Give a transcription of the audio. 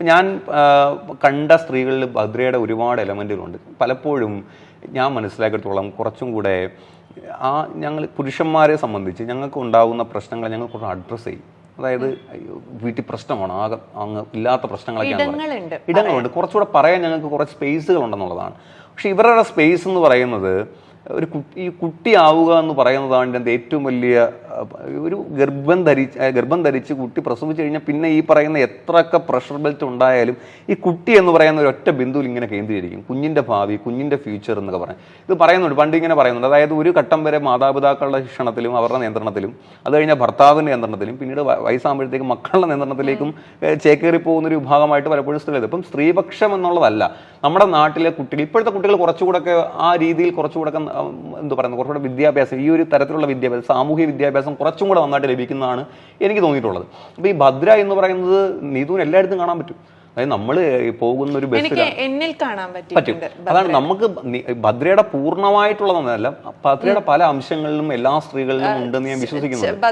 ഞാൻ കണ്ട സ്ത്രീകളിൽ ഭദ്രയുടെ ഒരുപാട് എലമെൻറ്റുകളുണ്ട്. പലപ്പോഴും ഞാൻ മനസ്സിലാക്കിയിട്ടുള്ള കുറച്ചും കൂടെ ഞങ്ങൾ പുരുഷന്മാരെ സംബന്ധിച്ച് ഞങ്ങൾക്ക് ഉണ്ടാകുന്ന പ്രശ്നങ്ങളെ ഞങ്ങൾ കുറച്ച് അഡ്രസ്സ് ചെയ്യും. അതായത് വീട്ടിൽ പ്രശ്നമാണ്, അങ്ങ് ഇല്ലാത്ത പ്രശ്നങ്ങളൊക്കെയാണ്, ഇടങ്ങളുണ്ട്, കുറച്ചുകൂടെ പറയാൻ ഞങ്ങൾക്ക് കുറച്ച് സ്പേസുകൾ ഉണ്ടെന്നുള്ളതാണ്. പക്ഷെ ഇവരുടെ സ്പേസ് എന്ന് പറയുന്നത് ഈ കുട്ടിയാവുക എന്ന് പറയുന്നതാണ് എൻ്റെ ഏറ്റവും വലിയ ഒരു ഗർഭം ധരിച്ച് കുട്ടി പ്രസവിച്ച് കഴിഞ്ഞാൽ പിന്നെ ഈ പറയുന്ന എത്രയൊക്കെ പ്രഷർ ബെൽറ്റ് ഉണ്ടായാലും ഈ കുട്ടി എന്ന് പറയുന്ന ഒരു ഒറ്റ ബിന്ദുവിൽ ഇങ്ങനെ കേന്ദ്രീകരിക്കും. കുഞ്ഞിൻ്റെ ഭാവി, കുഞ്ഞിൻ്റെ ഫ്യൂച്ചർ എന്നൊക്കെ പറയാം. ഇത് പറയുന്നുണ്ട്, പണ്ട് ഇങ്ങനെ പറയുന്നുണ്ട്. അതായത് ഒരു ഘട്ടം വരെ മാതാപിതാക്കളുടെ ശിക്ഷണത്തിലും അവരുടെ നിയന്ത്രണത്തിലും, അത് കഴിഞ്ഞാൽ ഭർത്താവിൻ്റെ നിയന്ത്രണത്തിലും, പിന്നീട് വയസ്സാകുമ്പോഴത്തേക്കും മക്കളുടെ നിയന്ത്രണത്തിലേക്കും ചേക്കേറി പോകുന്നൊരു വിഭാഗമായിട്ട് പലപ്പോഴും സ്ത്രീകൾ. ഇപ്പം സ്ത്രീപക്ഷം എന്നുള്ളതല്ല, നമ്മുടെ നാട്ടിലെ കുട്ടികൾ, ഇപ്പോഴത്തെ കുട്ടികൾ കുറച്ചുകൂടെ ആ രീതിയിൽ കുറച്ചുകൂടെ എന്താ പറയുന്നത്, കുറച്ചുകൂടെ വിദ്യാഭ്യാസം, ഈ ഒരു തരത്തിലുള്ള വിദ്യാഭ്യാസം, സാമൂഹ്യ വിദ്യാഭ്യാസം കുറച്ചും കൂടെ നന്നായിട്ട് ലഭിക്കുന്നതാണ് എനിക്ക് തോന്നിയിട്ടുള്ളത്. അപ്പോൾ ഈ ഭദ്ര എന്ന് പറയുന്നത് നീതുവിന് എല്ലായിടത്തും കാണാൻ പറ്റും. അതായത് നമ്മൾ പോകുന്ന ഒരു ബസ്സിൽ പറ്റും. അതാണ് നമുക്ക് ഭദ്രയുടെ പൂർണ്ണമായിട്ടുള്ളതൊന്നല്ല, ഭദ്രയുടെ പല അംശങ്ങളിലും എല്ലാ സ്ത്രീകളിലും ഉണ്ടെന്ന് ഞാൻ വിശ്വസിക്കുന്നുണ്ട്.